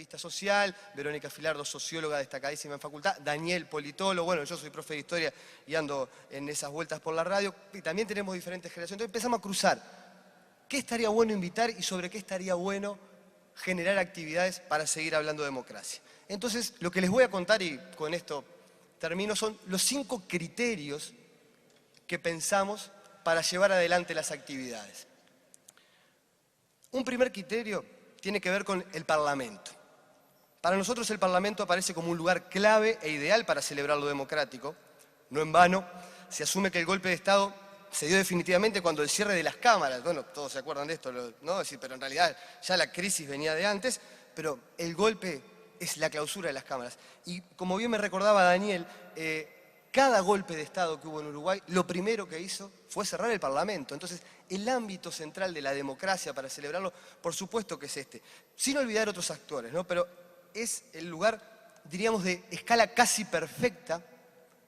activista social, Verónica Filardo, socióloga destacadísima en facultad, Daniel, politólogo, bueno, yo soy profe de historia y ando en esas vueltas por la radio, y también tenemos diferentes generaciones. Entonces empezamos a cruzar qué estaría bueno invitar y sobre qué estaría bueno generar actividades para seguir hablando de democracia. Entonces, lo que les voy a contar, y con esto termino, son los 5 criterios que pensamos para llevar adelante las actividades. Un primer criterio tiene que ver con el Parlamento. Para nosotros el Parlamento aparece como un lugar clave e ideal para celebrar lo democrático. No en vano, se asume que el golpe de Estado se dio definitivamente cuando el cierre de las cámaras, bueno, todos se acuerdan de esto, ¿no? Pero en realidad ya la crisis venía de antes, pero el golpe es la clausura de las cámaras. Y como bien me recordaba Daniel, cada golpe de Estado que hubo en Uruguay, lo primero que hizo fue cerrar el Parlamento. Entonces, el ámbito central de la democracia para celebrarlo, por supuesto que es este. Sin olvidar otros actores, ¿no? Pero es el lugar, diríamos, de escala casi perfecta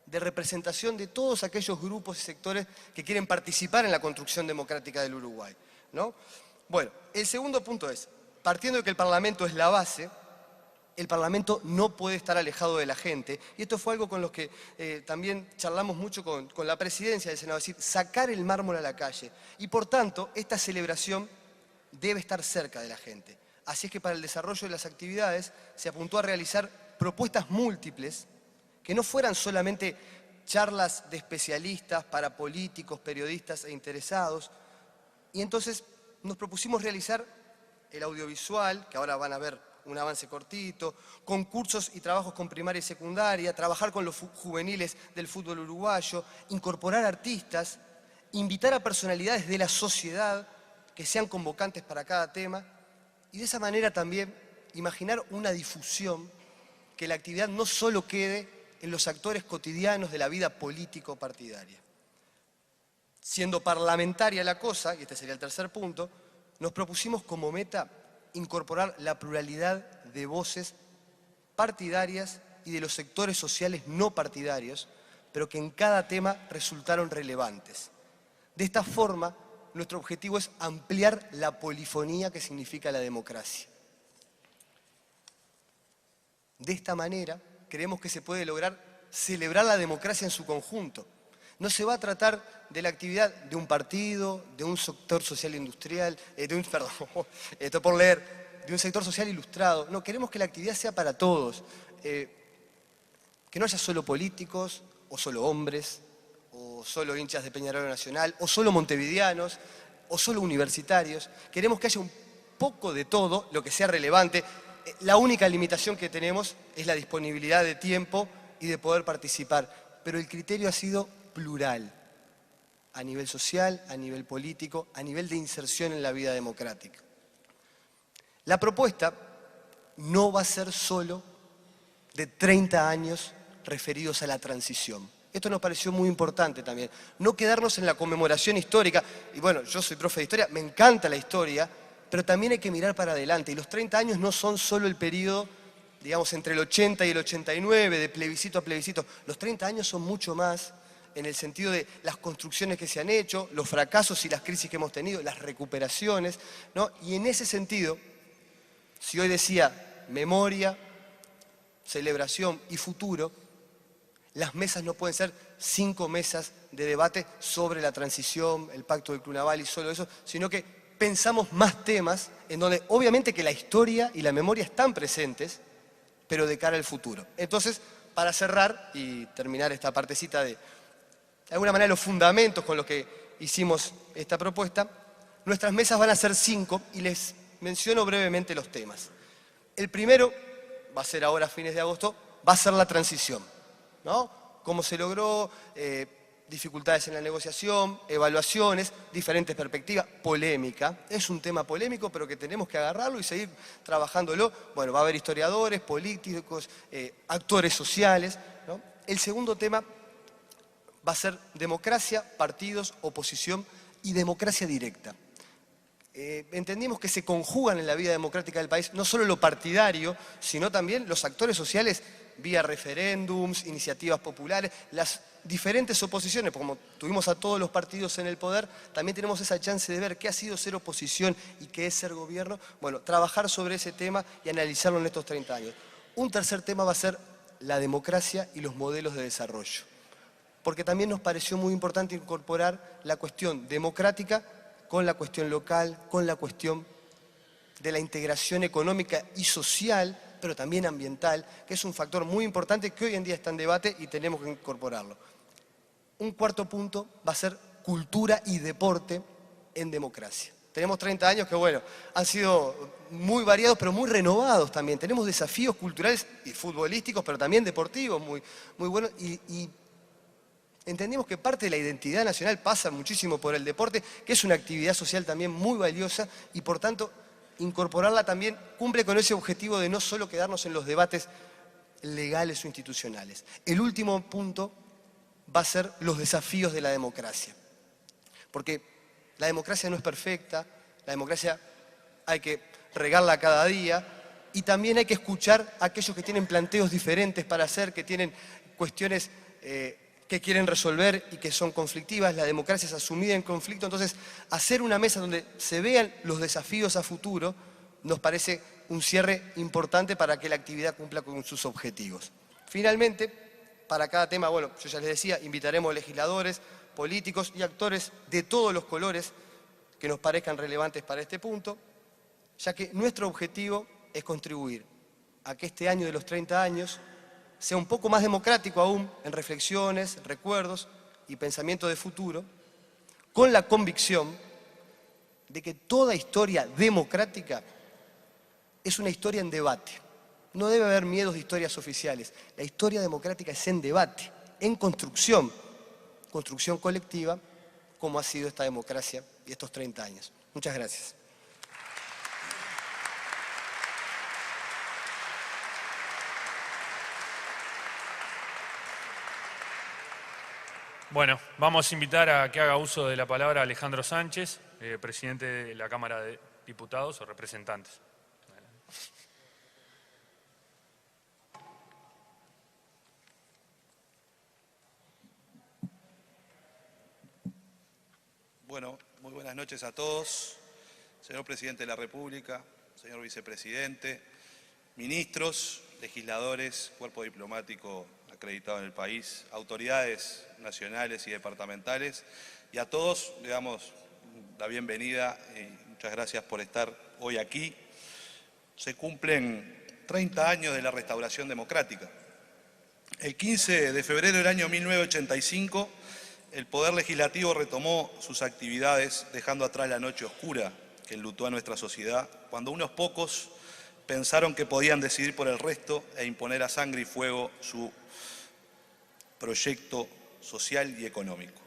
de representación de todos aquellos grupos y sectores que quieren participar en la construcción democrática del Uruguay, ¿no? Bueno, el segundo punto es, partiendo de que el Parlamento es la base, el Parlamento no puede estar alejado de la gente. Y esto fue algo con lo que también charlamos mucho con la presidencia del Senado, es decir, sacar el mármol a la calle. Y por tanto, esta celebración debe estar cerca de la gente. Así es que para el desarrollo de las actividades se apuntó a realizar propuestas múltiples que no fueran solamente charlas de especialistas para políticos, periodistas e interesados. Y entonces nos propusimos realizar el audiovisual, que ahora van a ver un avance cortito, concursos y trabajos con primaria y secundaria, trabajar con los juveniles del fútbol uruguayo, incorporar artistas, invitar a personalidades de la sociedad que sean convocantes para cada tema y de esa manera también imaginar una difusión, que la actividad no solo quede en los actores cotidianos de la vida político-partidaria. Siendo parlamentaria la cosa, y este sería el tercer punto, nos propusimos como meta incorporar la pluralidad de voces partidarias y de los sectores sociales no partidarios, pero que en cada tema resultaron relevantes. De esta forma, nuestro objetivo es ampliar la polifonía que significa la democracia. De esta manera, creemos que se puede lograr celebrar la democracia en su conjunto. No se va a tratar de la actividad de un partido, de un sector social industrial, de un sector social ilustrado. No, queremos que la actividad sea para todos. Que no haya solo políticos, o solo hombres, o solo hinchas de Peñarol Nacional, o solo montevideanos, o solo universitarios. Queremos que haya un poco de todo, lo que sea relevante. La única limitación que tenemos es la disponibilidad de tiempo y de poder participar. Pero el criterio ha sido plural, a nivel social, a nivel político, a nivel de inserción en la vida democrática. La propuesta no va a ser solo de 30 años referidos a la transición. Esto nos pareció muy importante también. No quedarnos en la conmemoración histórica. Y bueno, yo soy profe de historia, me encanta la historia, pero también hay que mirar para adelante. Y los 30 años no son solo el periodo, digamos, entre el 80 y el 89, de plebiscito a plebiscito. Los 30 años son mucho más, en el sentido de las construcciones que se han hecho, los fracasos y las crisis que hemos tenido, las recuperaciones, ¿no? Y en ese sentido, si hoy decía memoria, celebración y futuro, las mesas no pueden ser 5 mesas de debate sobre la transición, el pacto del Club Naval y solo eso, sino que pensamos más temas en donde obviamente que la historia y la memoria están presentes, pero de cara al futuro. Entonces, para cerrar y terminar esta partecita de alguna manera los fundamentos con los que hicimos esta propuesta, nuestras mesas van a ser 5 y les menciono brevemente los temas. El primero, va a ser ahora a fines de agosto, va a ser la transición, ¿no? Cómo se logró, dificultades en la negociación, evaluaciones, diferentes perspectivas, polémica. Es un tema polémico, pero que tenemos que agarrarlo y seguir trabajándolo. Bueno, va a haber historiadores, políticos, actores sociales, ¿no? El segundo tema va a ser democracia, partidos, oposición y democracia directa. Entendimos que se conjugan en la vida democrática del país no solo lo partidario, sino también los actores sociales vía referéndums, iniciativas populares, las diferentes oposiciones, como tuvimos a todos los partidos en el poder, también tenemos esa chance de ver qué ha sido ser oposición y qué es ser gobierno. Bueno, trabajar sobre ese tema y analizarlo en estos 30 años. Un tercer tema va a ser la democracia y los modelos de desarrollo, porque también nos pareció muy importante incorporar la cuestión democrática con la cuestión local, con la cuestión de la integración económica y social, pero también ambiental, que es un factor muy importante que hoy en día está en debate y tenemos que incorporarlo. Un cuarto punto va a ser cultura y deporte en democracia. Tenemos 30 años que, bueno, han sido muy variados, pero muy renovados también. Tenemos desafíos culturales y futbolísticos, pero también deportivos muy buenos. Y entendimos que parte de la identidad nacional pasa muchísimo por el deporte, que es una actividad social también muy valiosa y, por tanto, incorporarla también cumple con ese objetivo de no solo quedarnos en los debates legales o institucionales. El último punto va a ser los desafíos de la democracia. Porque la democracia no es perfecta, la democracia hay que regarla cada día y también hay que escuchar a aquellos que tienen planteos diferentes para hacer, que tienen cuestiones que quieren resolver y que son conflictivas. La democracia es asumida en conflicto, entonces hacer una mesa donde se vean los desafíos a futuro nos parece un cierre importante para que la actividad cumpla con sus objetivos. Finalmente, para cada tema, bueno, yo ya les decía, invitaremos legisladores, políticos y actores de todos los colores que nos parezcan relevantes para este punto, ya que nuestro objetivo es contribuir a que este año de los 30 años sea un poco más democrático aún en reflexiones, recuerdos y pensamiento de futuro, con la convicción de que toda historia democrática es una historia en debate. No debe haber miedos de historias oficiales. La historia democrática es en debate, en construcción colectiva, como ha sido esta democracia y estos 30 años. Muchas gracias. Bueno, vamos a invitar a que haga uso de la palabra a Alejandro Sánchez, presidente de la Cámara de Diputados o representantes. Bueno, muy buenas noches a todos. Señor Presidente de la República, señor Vicepresidente, ministros, legisladores, cuerpo diplomático acreditado en el país, autoridades nacionales y departamentales, y a todos le damos la bienvenida y muchas gracias por estar hoy aquí. Se cumplen 30 años de la restauración democrática. El 15 de febrero del año 1985, el Poder Legislativo retomó sus actividades, dejando atrás la noche oscura que enlutó a nuestra sociedad, cuando unos pocos pensaron que podían decidir por el resto e imponer a sangre y fuego su proyecto social y económico.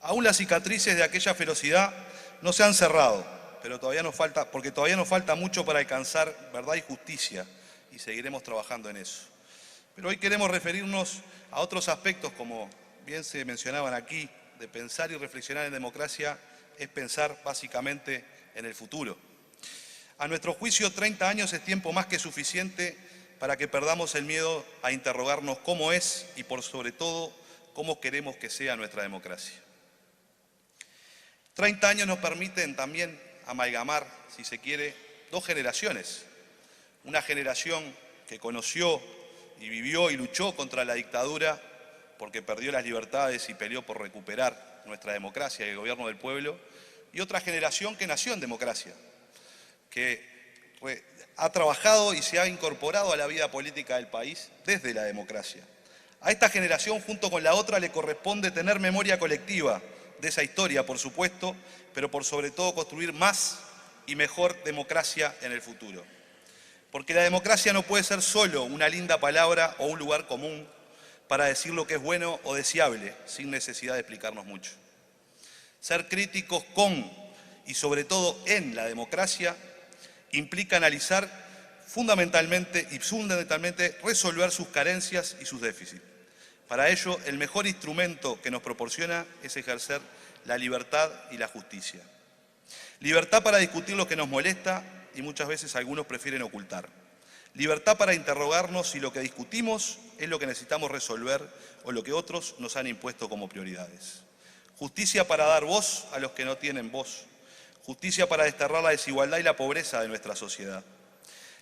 Aún las cicatrices de aquella ferocidad no se han cerrado, pero porque todavía nos falta mucho para alcanzar verdad y justicia, y seguiremos trabajando en eso. Pero hoy queremos referirnos a otros aspectos, como bien se mencionaban aquí, de pensar y reflexionar en democracia es pensar básicamente en el futuro. A nuestro juicio, 30 años es tiempo más que suficiente para que perdamos el miedo a interrogarnos cómo es y, por sobre todo, cómo queremos que sea nuestra democracia. 30 años nos permiten también amalgamar, si se quiere, dos generaciones. Una generación que conoció y vivió y luchó contra la dictadura porque perdió las libertades y peleó por recuperar nuestra democracia y el gobierno del pueblo, y otra generación que nació en democracia, que ha trabajado y se ha incorporado a la vida política del país desde la democracia. A esta generación, junto con la otra, le corresponde tener memoria colectiva de esa historia, por supuesto, pero por sobre todo construir más y mejor democracia en el futuro. Porque la democracia no puede ser solo una linda palabra o un lugar común para decir lo que es bueno o deseable, sin necesidad de explicarnos mucho. Ser críticos con y sobre todo en la democracia implica analizar fundamentalmente resolver sus carencias y sus déficits. Para ello, el mejor instrumento que nos proporciona es ejercer la libertad y la justicia. Libertad para discutir lo que nos molesta y muchas veces algunos prefieren ocultar. Libertad para interrogarnos si lo que discutimos es lo que necesitamos resolver o lo que otros nos han impuesto como prioridades. Justicia para dar voz a los que no tienen voz. Justicia para desterrar la desigualdad y la pobreza de nuestra sociedad.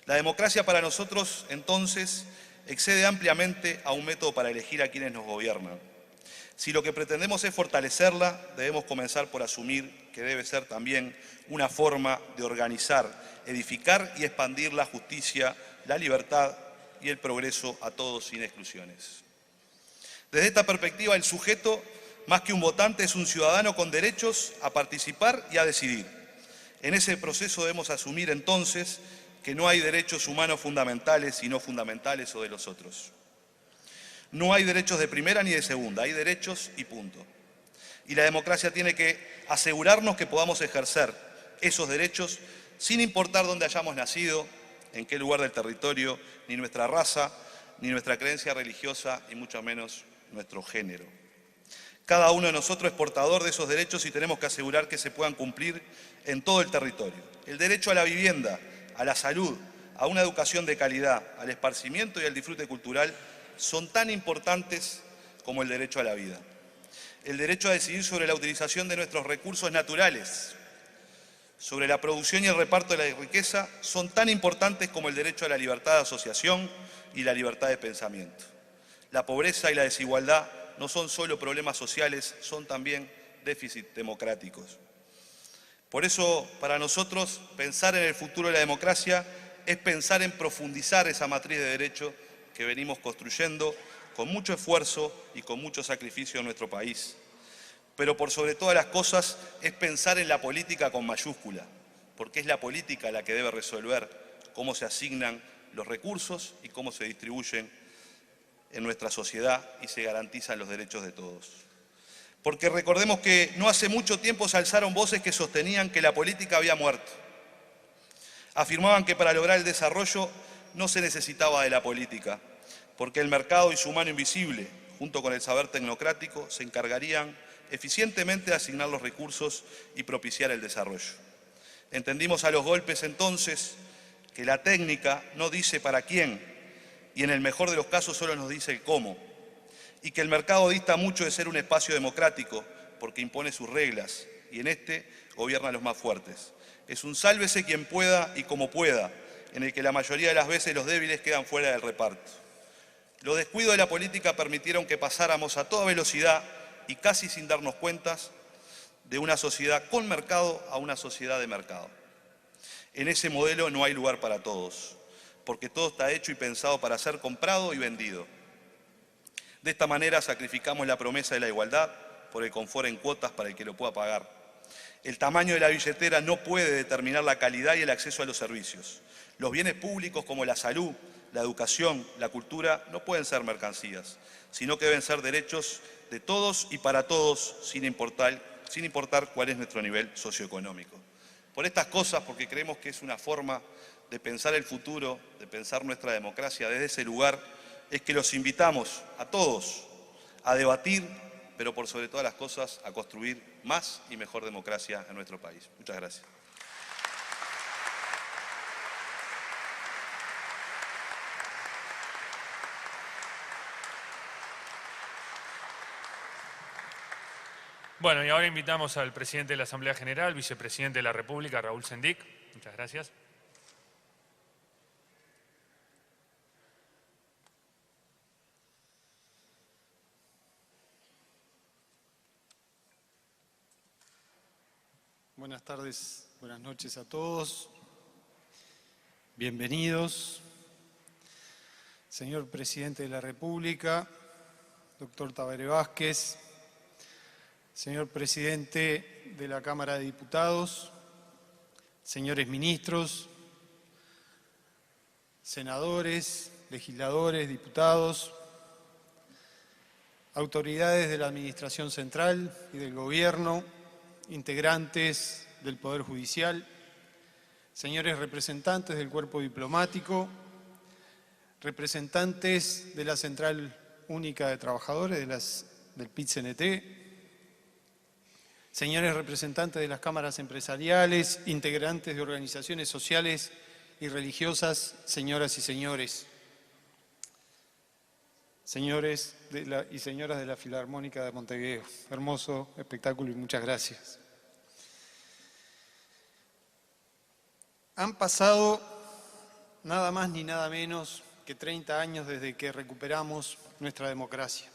La democracia para nosotros, entonces, excede ampliamente a un método para elegir a quienes nos gobiernan. Si lo que pretendemos es fortalecerla, debemos comenzar por asumir que debe ser también una forma de organizar, edificar y expandir la justicia, la libertad y el progreso a todos sin exclusiones. Desde esta perspectiva, el sujeto, más que un votante, es un ciudadano con derechos a participar y a decidir. En ese proceso debemos asumir entonces que no hay derechos humanos fundamentales y no fundamentales o de los otros. No hay derechos de primera ni de segunda, hay derechos y punto. Y la democracia tiene que asegurarnos que podamos ejercer esos derechos sin importar dónde hayamos nacido, en qué lugar del territorio, ni nuestra raza, ni nuestra creencia religiosa, y mucho menos nuestro género. Cada uno de nosotros es portador de esos derechos y tenemos que asegurar que se puedan cumplir en todo el territorio. El derecho a la vivienda, a la salud, a una educación de calidad, al esparcimiento y al disfrute cultural son tan importantes como el derecho a la vida. El derecho a decidir sobre la utilización de nuestros recursos naturales, sobre la producción y el reparto de la riqueza, son tan importantes como el derecho a la libertad de asociación y la libertad de pensamiento. La pobreza y la desigualdad no son solo problemas sociales, son también déficits democráticos. Por eso, para nosotros, pensar en el futuro de la democracia es pensar en profundizar esa matriz de derecho que venimos construyendo con mucho esfuerzo y con mucho sacrificio en nuestro país. Pero por sobre todas las cosas es pensar en la política con mayúscula, porque es la política la que debe resolver cómo se asignan los recursos y cómo se distribuyen en nuestra sociedad y se garantizan los derechos de todos. Porque recordemos que no hace mucho tiempo se alzaron voces que sostenían que la política había muerto. Afirmaban que para lograr el desarrollo no se necesitaba de la política, porque el mercado y su mano invisible, junto con el saber tecnocrático, se encargarían eficientemente de asignar los recursos y propiciar el desarrollo. Entendimos a los golpes entonces que la técnica no dice para quién y en el mejor de los casos solo nos dice el cómo, y que el mercado dista mucho de ser un espacio democrático porque impone sus reglas y en este gobiernan los más fuertes. Es un sálvese quien pueda y como pueda, en el que la mayoría de las veces los débiles quedan fuera del reparto. Los descuidos de la política permitieron que pasáramos a toda velocidad y casi sin darnos cuenta de una sociedad con mercado a una sociedad de mercado. En ese modelo no hay lugar para todos, porque todo está hecho y pensado para ser comprado y vendido. De esta manera sacrificamos la promesa de la igualdad por el confort en cuotas para el que lo pueda pagar. El tamaño de la billetera no puede determinar la calidad y el acceso a los servicios. Los bienes públicos como la salud, la educación, la cultura no pueden ser mercancías, sino que deben ser derechos de todos y para todos sin importar cuál es nuestro nivel socioeconómico. Por estas cosas, porque creemos que es una forma de pensar el futuro, de pensar nuestra democracia desde ese lugar, es que los invitamos a todos a debatir, pero por sobre todas las cosas a construir más y mejor democracia en nuestro país. Muchas gracias. Bueno, y ahora invitamos al presidente de la Asamblea General, vicepresidente de la República, Raúl Sendic. Muchas gracias. Buenas tardes, buenas noches a todos. Bienvenidos. Señor Presidente de la República, doctor Tabaré Vázquez, señor Presidente de la Cámara de Diputados, señores ministros, senadores, legisladores, diputados, autoridades de la Administración Central y del Gobierno, integrantes del Poder Judicial, señores representantes del Cuerpo Diplomático, representantes de la Central Única de Trabajadores, del PIT-CNT, señores representantes de las cámaras empresariales, integrantes de organizaciones sociales y religiosas, señoras y señores, señores y señoras de la Filarmónica de Montevideo. Hermoso espectáculo y muchas gracias. Han pasado nada más ni nada menos que 30 años desde que recuperamos nuestra democracia.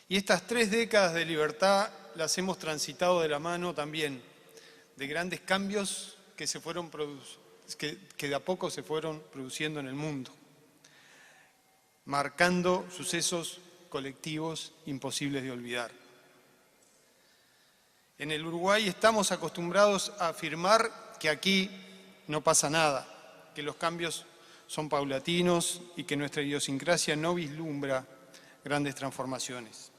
Y estas 3 décadas de libertad las hemos transitado de la mano también de grandes cambios que de a poco se fueron produciendo en el mundo, marcando sucesos colectivos imposibles de olvidar. En el Uruguay estamos acostumbrados a afirmar que aquí no pasa nada, que los cambios son paulatinos y que nuestra idiosincrasia no vislumbra grandes transformaciones.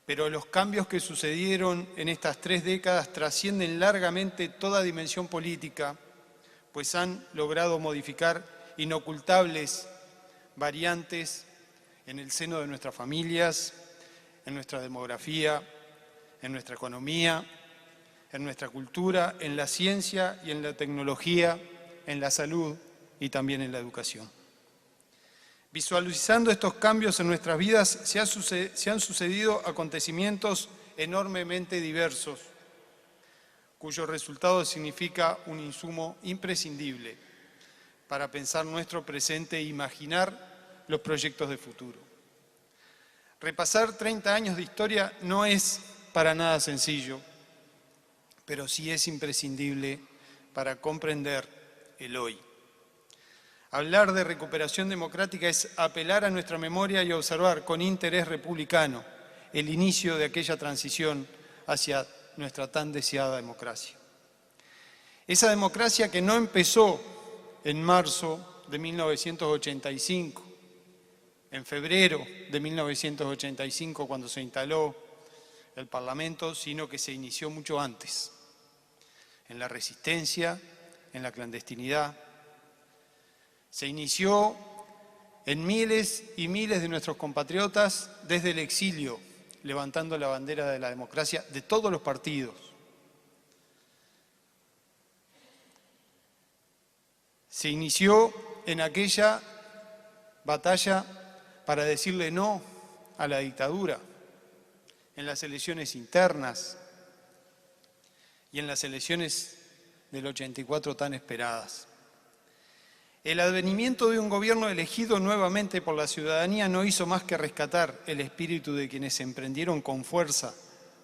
Pero los cambios que sucedieron en estas 3 décadas trascienden largamente toda dimensión política, pues han logrado modificar inocultables variantes en el seno de nuestras familias, en nuestra demografía, en nuestra economía, en nuestra cultura, en la ciencia y en la tecnología, en la salud y también en la educación. Visualizando estos cambios en nuestras vidas, se han sucedido acontecimientos enormemente diversos, cuyo resultado significa un insumo imprescindible para pensar nuestro presente e imaginar los proyectos de futuro. Repasar 30 años de historia no es para nada sencillo, pero sí es imprescindible para comprender el hoy. Hablar de recuperación democrática es apelar a nuestra memoria y observar con interés republicano el inicio de aquella transición hacia nuestra tan deseada democracia. Esa democracia que no empezó en marzo de 1985, en febrero de 1985 cuando se instaló el Parlamento, sino que se inició mucho antes, en la resistencia, en la clandestinidad. Se inició en miles y miles de nuestros compatriotas desde el exilio, levantando la bandera de la democracia de todos los partidos. Se inició en aquella batalla para decirle no a la dictadura, en las elecciones internas y en las elecciones del 84 tan esperadas. El advenimiento de un gobierno elegido nuevamente por la ciudadanía no hizo más que rescatar el espíritu de quienes emprendieron con fuerza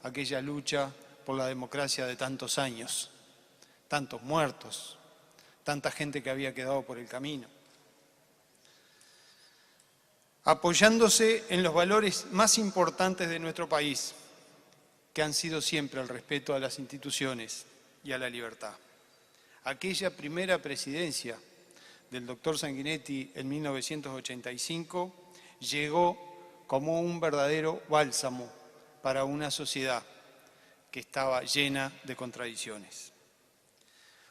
aquella lucha por la democracia de tantos años, tantos muertos, tanta gente que había quedado por el camino. Apoyándose en los valores más importantes de nuestro país, que han sido siempre el respeto a las instituciones y a la libertad. Aquella primera presidencia del doctor Sanguinetti en 1985 llegó como un verdadero bálsamo para una sociedad que estaba llena de contradicciones.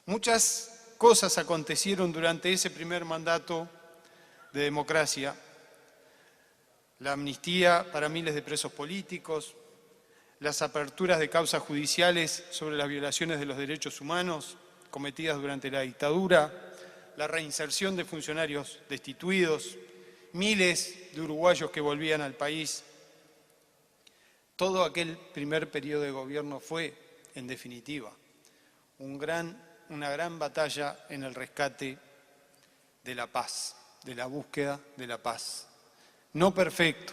Muchas cosas acontecieron durante ese primer mandato de democracia. La amnistía para miles de presos políticos, las aperturas de causas judiciales sobre las violaciones de los derechos humanos cometidas durante la dictadura, la reinserción de funcionarios destituidos, miles de uruguayos que volvían al país. Todo aquel primer periodo de gobierno fue, en definitiva, una gran batalla en el rescate de la paz, de la búsqueda de la paz. No perfecto,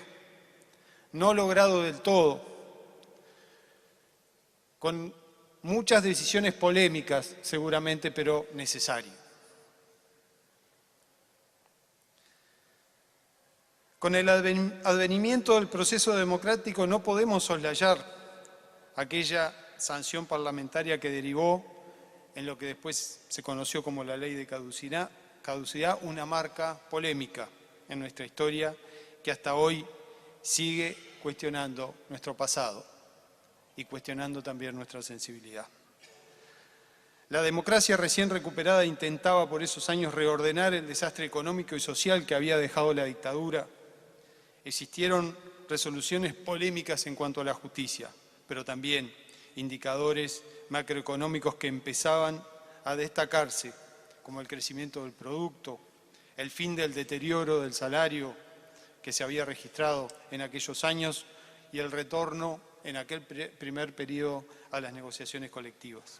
no logrado del todo, con muchas decisiones polémicas seguramente, pero necesario. Con el advenimiento del proceso democrático no podemos soslayar aquella sanción parlamentaria que derivó en lo que después se conoció como la ley de caducidad, una marca polémica en nuestra historia que hasta hoy sigue cuestionando nuestro pasado y cuestionando también nuestra sensibilidad. La democracia recién recuperada intentaba por esos años reordenar el desastre económico y social que había dejado la dictadura. Existieron resoluciones polémicas en cuanto a la justicia, pero también indicadores macroeconómicos que empezaban a destacarse como el crecimiento del producto, el fin del deterioro del salario que se había registrado en aquellos años y el retorno en aquel primer periodo a las negociaciones colectivas.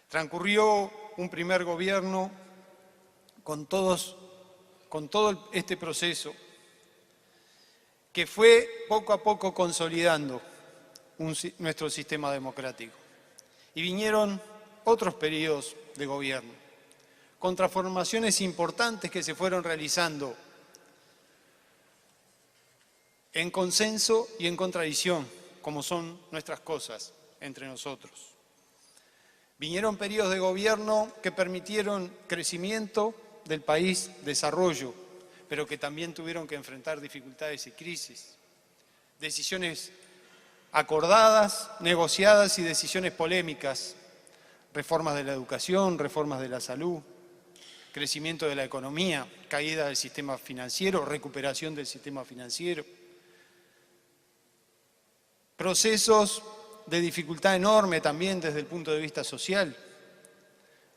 Transcurrió un primer gobierno con todo este proceso que fue poco a poco consolidando nuestro sistema democrático. Y vinieron otros periodos de gobierno, con transformaciones importantes que se fueron realizando en consenso y en contradicción, como son nuestras cosas entre nosotros. Vinieron periodos de gobierno que permitieron crecimiento del país, desarrollo, pero que también tuvieron que enfrentar dificultades y crisis. Decisiones acordadas, negociadas y decisiones polémicas, reformas de la educación, reformas de la salud, crecimiento de la economía, caída del sistema financiero, recuperación del sistema financiero, procesos de dificultad enorme también desde el punto de vista social.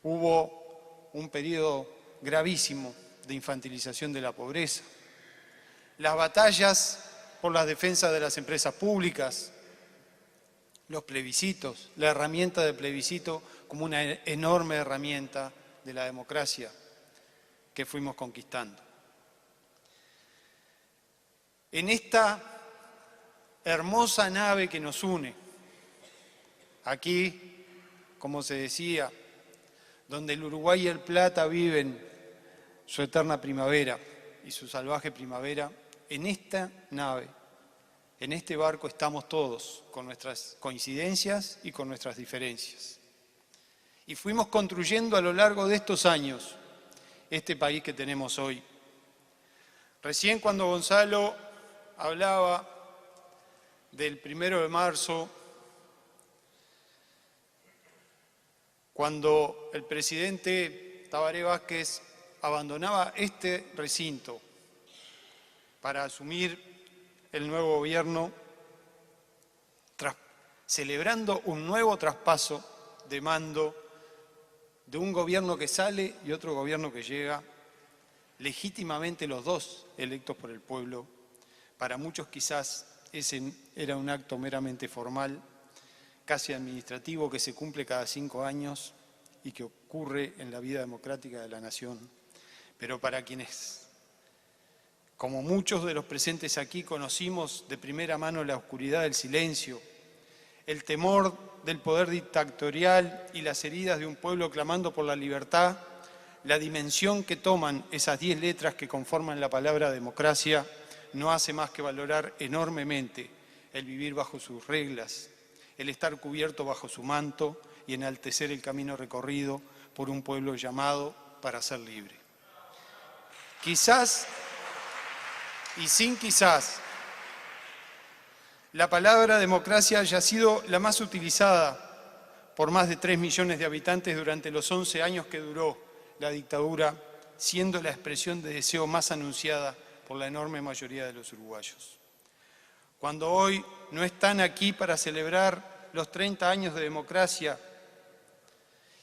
Hubo un periodo gravísimo de infantilización de la pobreza, las batallas por la defensa de las empresas públicas, los plebiscitos, la herramienta del plebiscito como una enorme herramienta de la democracia que fuimos conquistando. En esta hermosa nave que nos une, aquí, como se decía, donde el Uruguay y el Plata viven su eterna primavera y su salvaje primavera, en esta nave, en este barco estamos todos, con nuestras coincidencias y con nuestras diferencias. Y fuimos construyendo a lo largo de estos años este país que tenemos hoy. Recién cuando Gonzalo hablaba del 1 de marzo, cuando el presidente Tabaré Vázquez abandonaba este recinto para asumir el nuevo gobierno, celebrando un nuevo traspaso de mando de un gobierno que sale y otro gobierno que llega, legítimamente los dos electos por el pueblo. Para muchos quizás ese era un acto meramente formal, casi administrativo, que se cumple cada 5 años y que ocurre en la vida democrática de la nación. Pero para quienes, como muchos de los presentes aquí, conocimos de primera mano la oscuridad del silencio, el temor del poder dictatorial y las heridas de un pueblo clamando por la libertad, la dimensión que toman esas 10 letras que conforman la palabra democracia no hace más que valorar enormemente el vivir bajo sus reglas, el estar cubierto bajo su manto y enaltecer el camino recorrido por un pueblo llamado para ser libre. Quizás, y sin quizás, la palabra democracia haya sido la más utilizada por más de 3 millones de habitantes durante los 11 años que duró la dictadura, siendo la expresión de deseo más anunciada por la enorme mayoría de los uruguayos. Cuando hoy no están aquí para celebrar los 30 años de democracia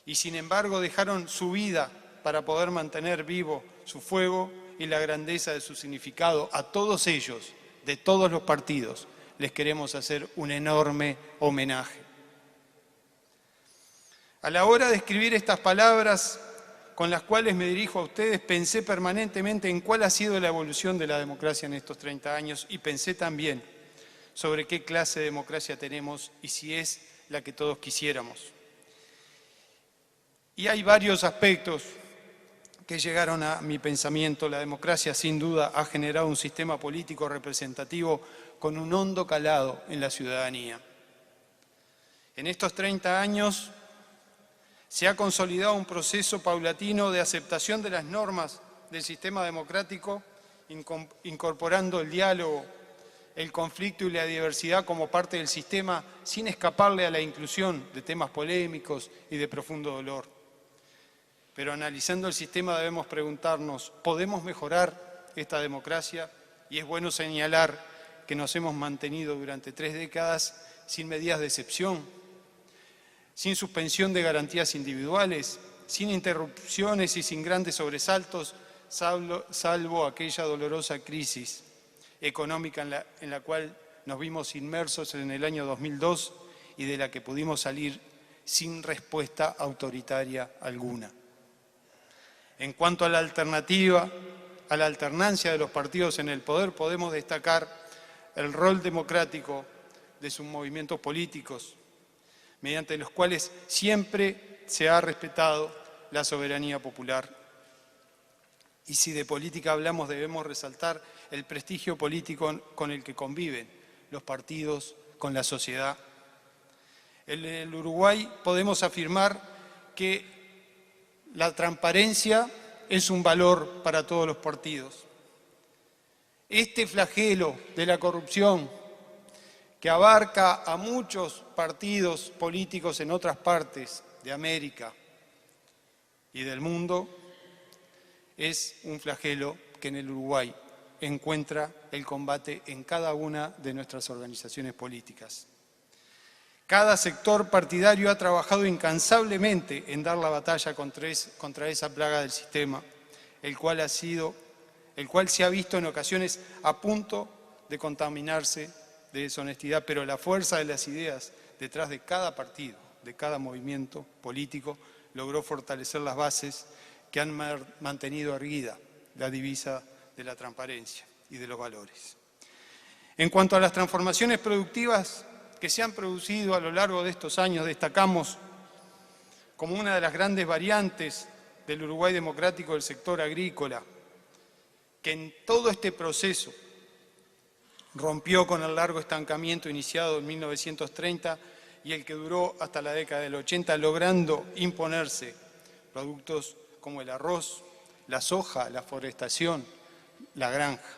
y sin embargo dejaron su vida para poder mantener vivo su fuego y la grandeza de su significado, a todos ellos, de todos los partidos, les queremos hacer un enorme homenaje. A la hora de escribir estas palabras con las cuales me dirijo a ustedes, pensé permanentemente en cuál ha sido la evolución de la democracia en estos 30 años y pensé también sobre qué clase de democracia tenemos y si es la que todos quisiéramos. Y hay varios aspectos que llegaron a mi pensamiento. La democracia, sin duda, ha generado un sistema político representativo con un hondo calado en la ciudadanía. En estos 30 años se ha consolidado un proceso paulatino de aceptación de las normas del sistema democrático, incorporando el diálogo, el conflicto y la diversidad como parte del sistema, sin escaparle a la inclusión de temas polémicos y de profundo dolor. Pero analizando el sistema debemos preguntarnos, ¿podemos mejorar esta democracia? Y es bueno señalar que nos hemos mantenido durante 3 décadas sin medidas de excepción, sin suspensión de garantías individuales sin interrupciones y sin grandes sobresaltos, salvo aquella dolorosa crisis económica en la cual nos vimos inmersos en el año 2002 y de la que pudimos salir sin respuesta autoritaria alguna. En cuanto a la alternativa, a la alternancia de los partidos en el poder, podemos destacar el rol democrático de sus movimientos políticos, mediante los cuales siempre se ha respetado la soberanía popular. Y si de política hablamos, debemos resaltar el prestigio político con el que conviven los partidos con la sociedad. En el Uruguay podemos afirmar que la transparencia es un valor para todos los partidos. Este flagelo de la corrupción, que abarca a muchos partidos políticos en otras partes de América y del mundo, es un flagelo que en el Uruguay encuentra el combate en cada una de nuestras organizaciones políticas. Cada sector partidario ha trabajado incansablemente en dar la batalla contra esa plaga del sistema, el cual se ha visto en ocasiones a punto de contaminarse de deshonestidad, pero la fuerza de las ideas detrás de cada partido, de cada movimiento político, logró fortalecer las bases que han mantenido erguida la divisa de la transparencia y de los valores. En cuanto a las transformaciones productivas que se han producido a lo largo de estos años, destacamos como una de las grandes variantes del Uruguay democrático el sector agrícola, que en todo este proceso rompió con el largo estancamiento iniciado en 1930 y el que duró hasta la década del 80, logrando imponerse productos como el arroz, la soja, la forestación, la granja.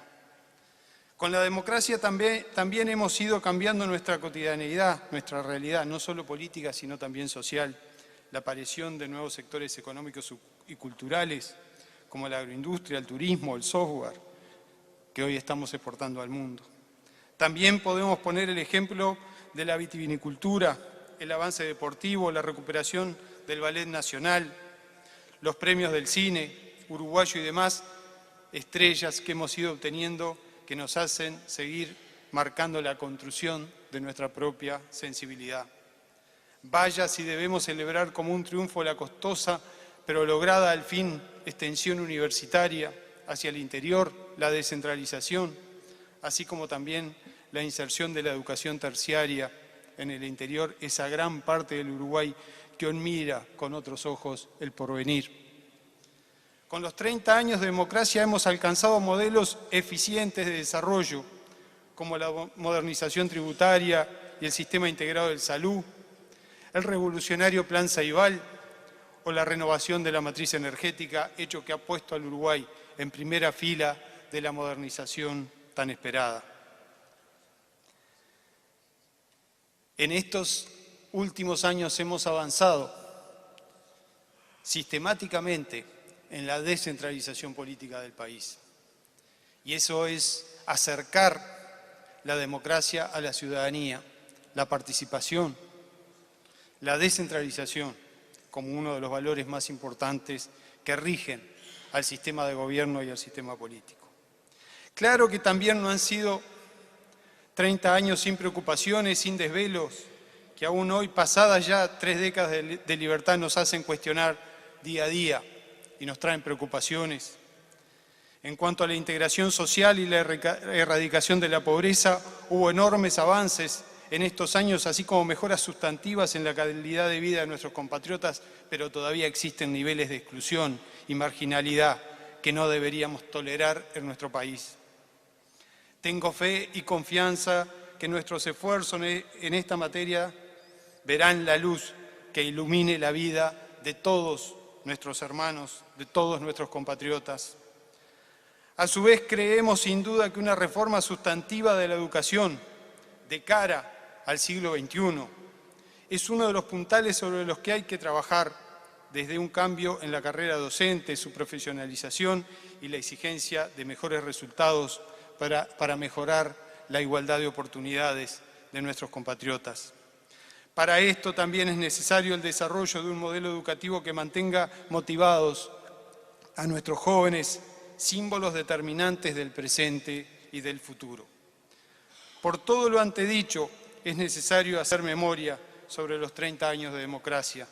Con la democracia también hemos ido cambiando nuestra cotidianeidad, nuestra realidad, no solo política, sino también social. La aparición de nuevos sectores económicos y culturales, como la agroindustria, el turismo, el software, que hoy estamos exportando al mundo. También podemos poner el ejemplo de la vitivinicultura, el avance deportivo, la recuperación del ballet nacional, los premios del cine uruguayo y demás estrellas que hemos ido obteniendo que nos hacen seguir marcando la construcción de nuestra propia sensibilidad. Vaya si debemos celebrar como un triunfo la costosa, pero lograda al fin, extensión universitaria hacia el interior, la descentralización, así como también la inserción de la educación terciaria en el interior, esa gran parte del Uruguay que hoy mira con otros ojos el porvenir. Con los 30 años de democracia hemos alcanzado modelos eficientes de desarrollo, como la modernización tributaria y el sistema integrado de salud, el revolucionario Plan Ceibal o la renovación de la matriz energética, hecho que ha puesto al Uruguay en primera fila de la modernización tan esperada. En estos últimos años hemos avanzado sistemáticamente en la descentralización política del país. Y eso es acercar la democracia a la ciudadanía, la participación, la descentralización como uno de los valores más importantes que rigen al sistema de gobierno y al sistema político. Claro que también no han sido 30 años sin preocupaciones, sin desvelos, que aún hoy, pasadas ya 3 décadas de libertad, nos hacen cuestionar día a día y nos traen preocupaciones. En cuanto a la integración social y la erradicación de la pobreza, hubo enormes avances en estos años, así como mejoras sustantivas en la calidad de vida de nuestros compatriotas, pero todavía existen niveles de exclusión y marginalidad que no deberíamos tolerar en nuestro país. Tengo fe y confianza que nuestros esfuerzos en esta materia verán la luz que ilumine la vida de todos nuestros hermanos, de todos nuestros compatriotas. A su vez, creemos sin duda que una reforma sustantiva de la educación de cara al siglo XXI es uno de los puntales sobre los que hay que trabajar, desde un cambio en la carrera docente, su profesionalización y la exigencia de mejores resultados para mejorar la igualdad de oportunidades de nuestros compatriotas. Para esto también es necesario el desarrollo de un modelo educativo que mantenga motivados a nuestros jóvenes, símbolos determinantes del presente y del futuro. Por todo lo antedicho, es necesario hacer memoria sobre los 30 años de democracia.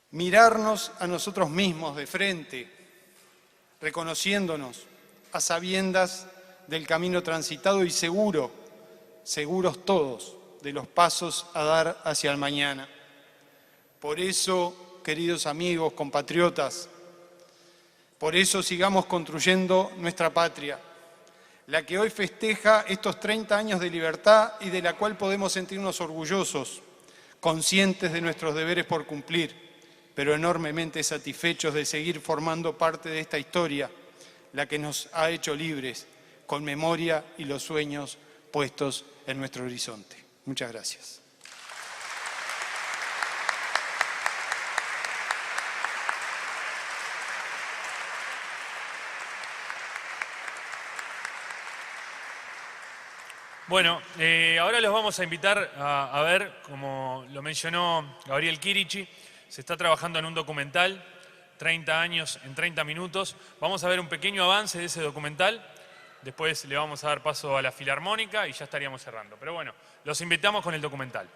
Mirarnos a nosotros mismos de frente, reconociéndonos a sabiendas del camino transitado y seguros todos, de los pasos a dar hacia el mañana. Por eso, queridos amigos, compatriotas, por eso sigamos construyendo nuestra patria, la que hoy festeja estos 30 años de libertad y de la cual podemos sentirnos orgullosos, conscientes de nuestros deberes por cumplir, pero enormemente satisfechos de seguir formando parte de esta historia, la que nos ha hecho libres, con memoria y los sueños puestos en nuestro horizonte. Muchas gracias. Bueno, ahora los vamos a invitar a ver, como lo mencionó Gabriel Chirichi, se está trabajando en un documental, 30 años en 30 minutos. Vamos a ver un pequeño avance de ese documental, después le vamos a dar paso a la Filarmónica y ya estaríamos cerrando. Pero bueno, los invitamos con el documental.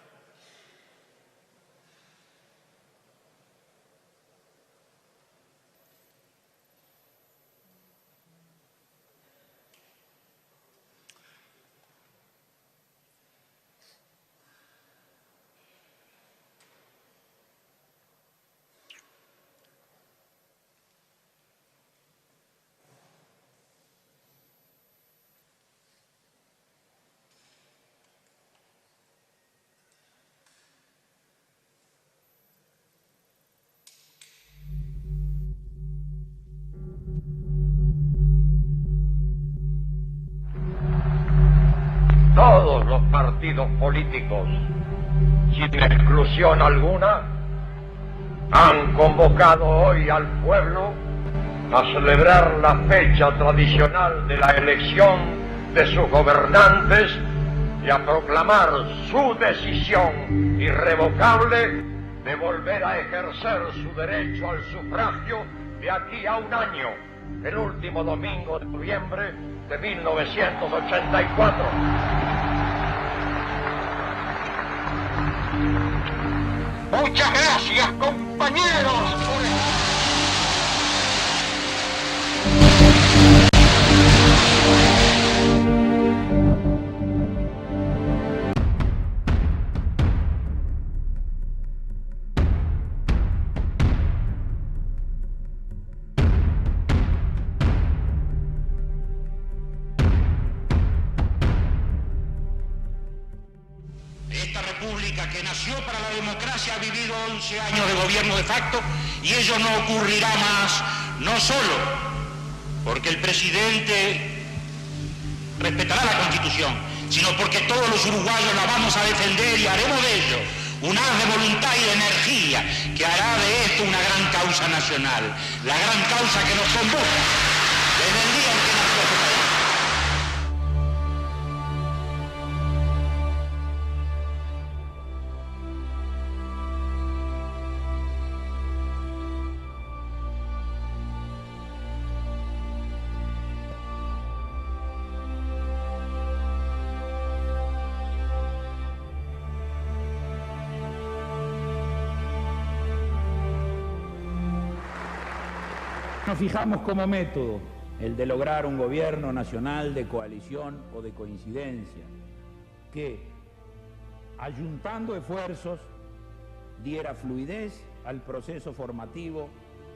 Todos los partidos políticos, sin exclusión alguna, han convocado hoy al pueblo a celebrar la fecha tradicional de la elección de sus gobernantes y a proclamar su decisión irrevocable de volver a ejercer su derecho al sufragio de aquí a un año, el último domingo de noviembre de 1984. Muchas gracias, compañeros. Esta república que nació para la democracia ha vivido 11 años de gobierno de facto y ello no ocurrirá más, no solo porque el presidente respetará la Constitución, sino porque todos los uruguayos la vamos a defender y haremos de ello un haz de voluntad y de energía que hará de esto una gran causa nacional, la gran causa que nos convoca desde el día en que nació este país. Nos fijamos como método el de lograr un gobierno nacional de coalición o de coincidencia que, ayuntando esfuerzos, diera fluidez al proceso formativo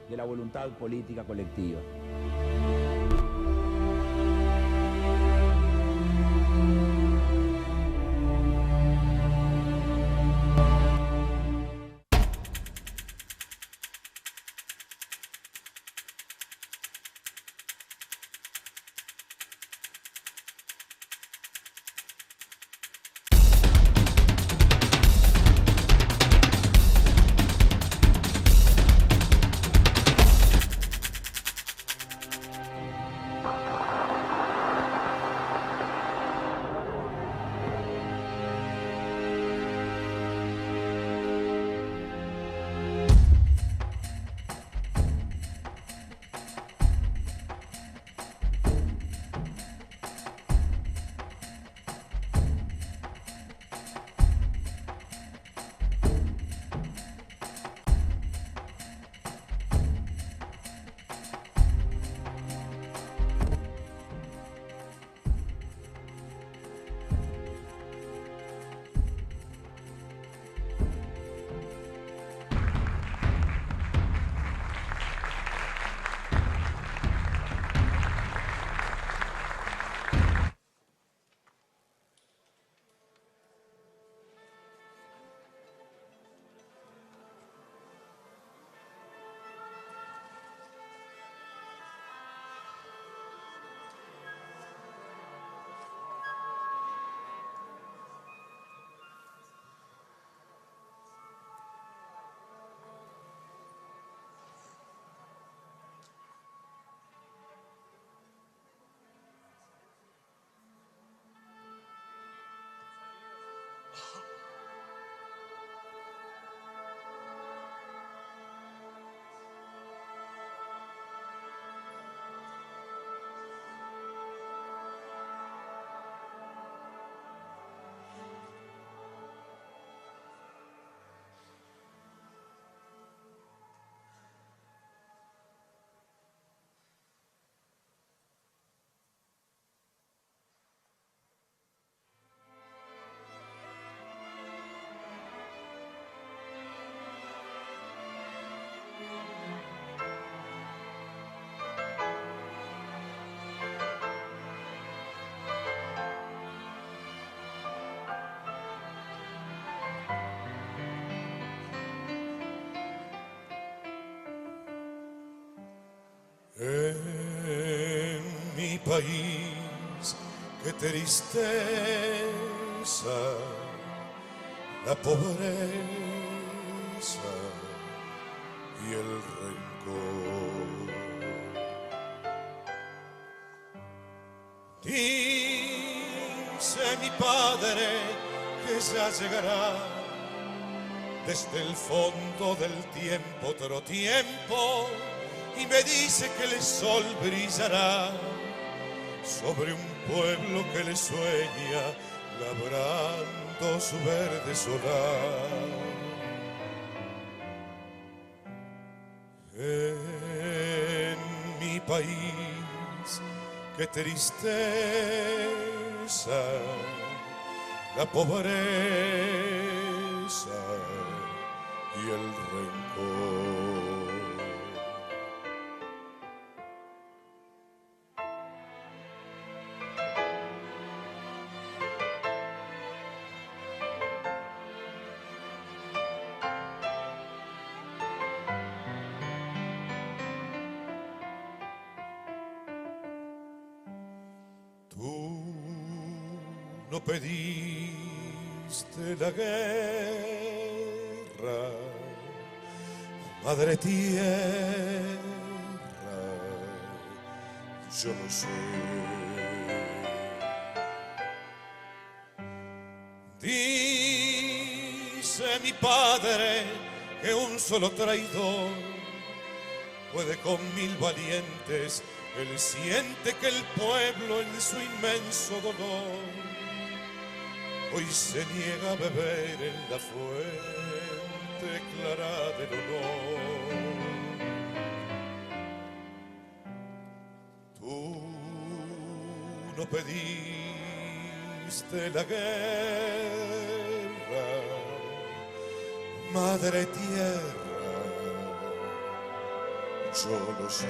de la voluntad política colectiva. En mi país, qué tristeza, la pobreza y el rencor. Dice mi padre que ya llegará desde el fondo del tiempo otro tiempo, y me dice que el sol brillará sobre un pueblo que le sueña, labrando su verde solar. En mi país, qué tristeza, la pobreza y el rencor. Tú no pediste la guerra, madre tierra, yo no sé. Dice mi padre que un solo traidor puede con 1000 valientes. Él siente que el pueblo en su inmenso dolor hoy se niega a beber en la fuente clara del honor. Tú no pediste la guerra, madre tierra, yo lo sé.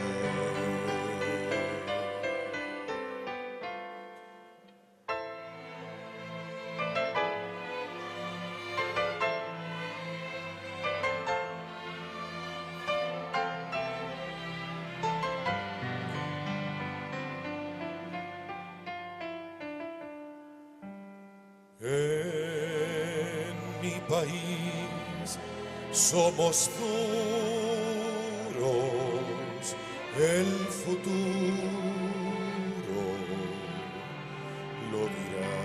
En mi país somos duros, el futuro lo dirá.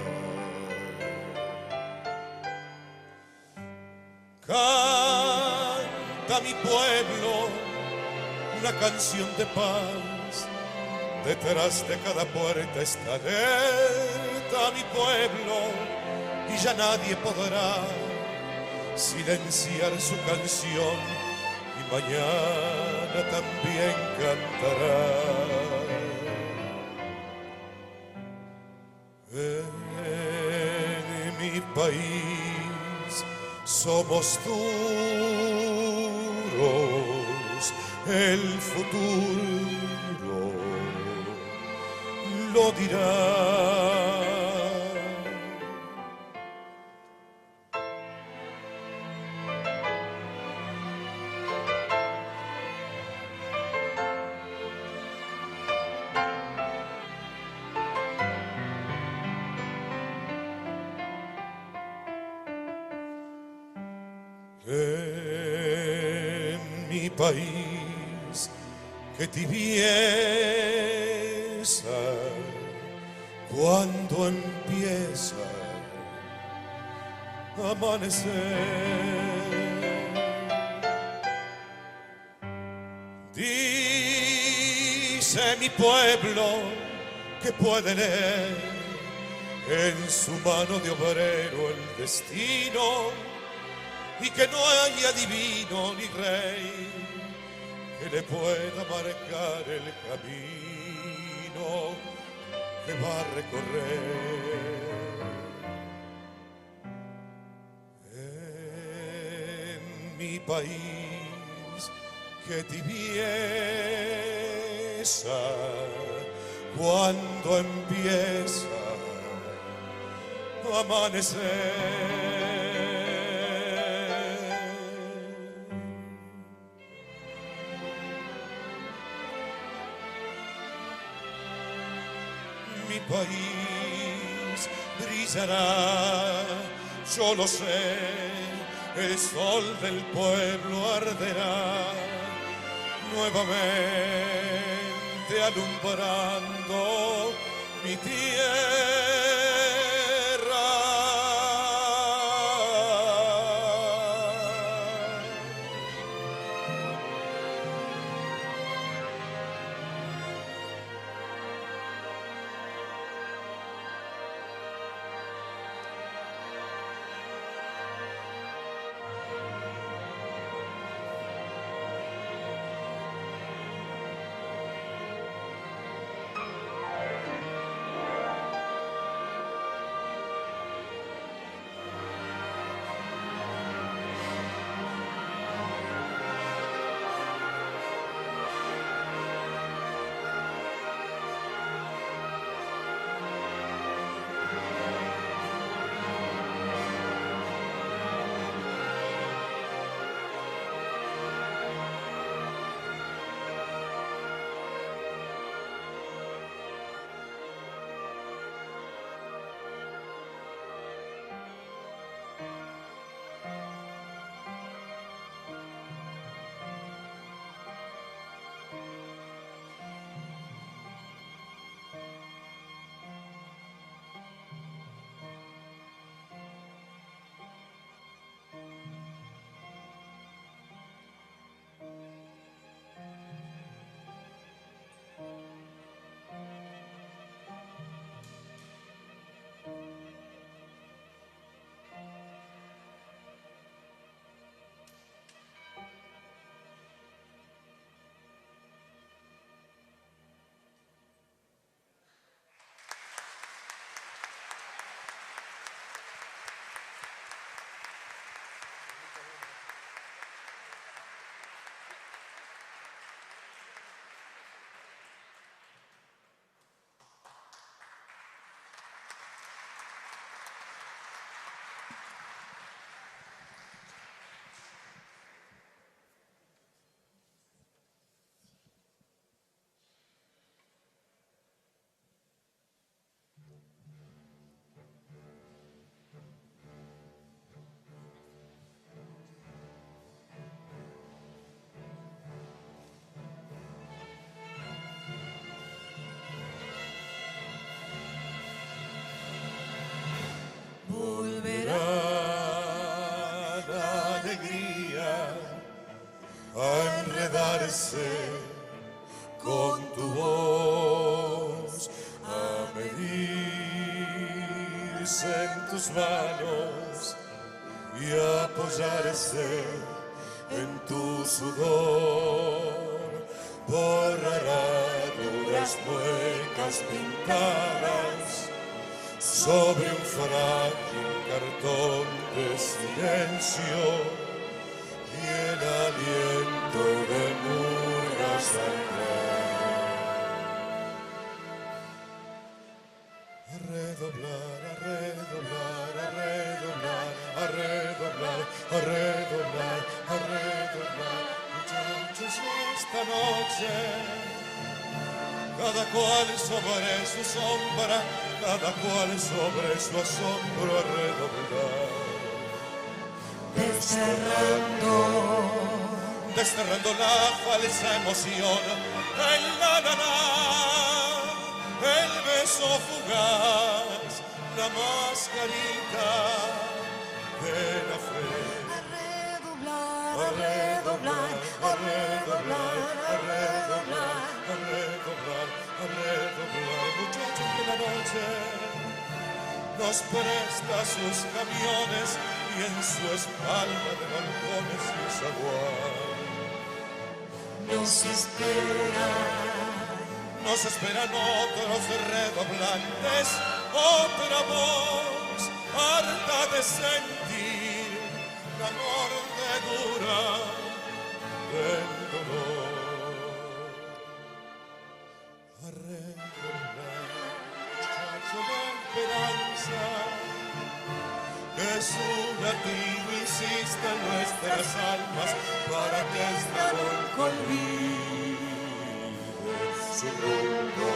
Canta mi pueblo una canción de paz, detrás de cada puerta está alerta mi pueblo, y ya nadie podrá silenciar su canción, y mañana también cantará. En mi país somos duros, el futuro lo dirá. En mi país, qué tibieza cuando empieza a amanecer. Dice mi pueblo que puede leer en su mano de obrero el destino, y que no hay adivino ni rey que le pueda marcar el camino que va a recorrer. En mi país, qué tibieza cuando empieza a amanecer. mi país brillará, yo lo sé, el sol del pueblo arderá nuevamente alumbrando mi tierra. Con tu voz a medirse en tus manos y apoyarse en tu sudor, borrará duras muecas pintadas sobre un frágil cartón de silencio. Y el aliento de murgas saldrá a redoblar, a redoblar, a redoblar, a redoblar, a redoblar, a redoblar. Muchachos, esta noche, cada cual sobre su sombra, cada cual sobre su asombro, a redoblar. Desterrando la falsa emoción, el la-la-la, el beso fugaz, la mascarita de la fe. A redoblar, a redoblar, a redoblar, a redoblar, a redoblar, muchachos de la noche nos presta sus camiones y en su espalda de balcones y zaguán nos esperan otros redoblantes, otra voz harta de sentir la mordedura del dolor. A redoblar, muchacho de esperanza, que su latido insiste en nuestras almas para que esta nunca olvide su rumbo.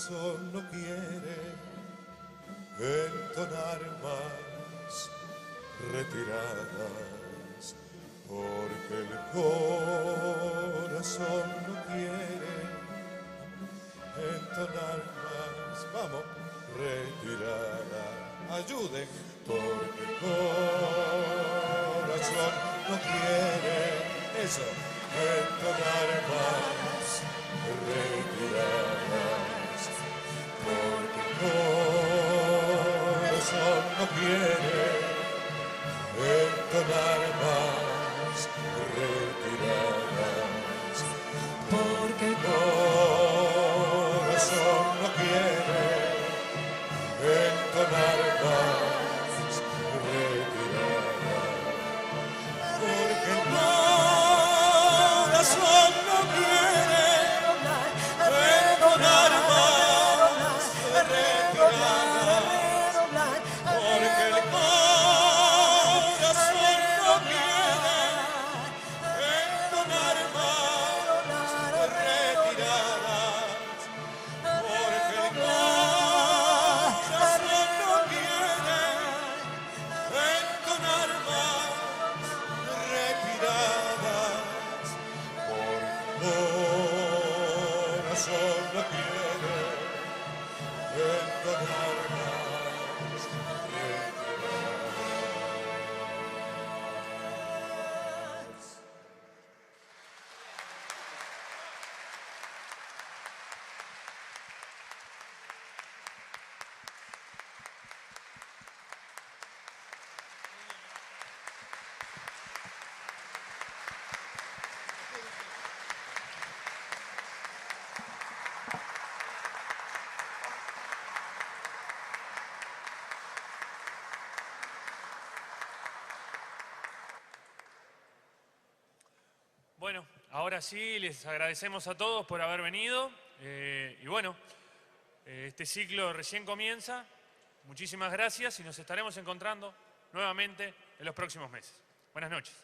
corazón no quiere entonar más retiradas, porque el corazón no quiere entonar más, vamos, retirada, ayuden, porque el corazón no quiere, eso, entonar más, retiradas, porque el corazón no quiere entonar más, retiradas, porque el corazón no quiere entonar más, retiradas, porque el corazón no quiere entonar más, retiradas, porque el corazón no quiere entonar más, retiradas, porque el corazón no quiere entonar más, retiradas, porque el corazón no quiere entonar más, retiradas. Bueno, ahora sí, les agradecemos a todos por haber venido. Y bueno, este ciclo recién comienza. Muchísimas gracias y nos estaremos encontrando nuevamente en los próximos meses. Buenas noches.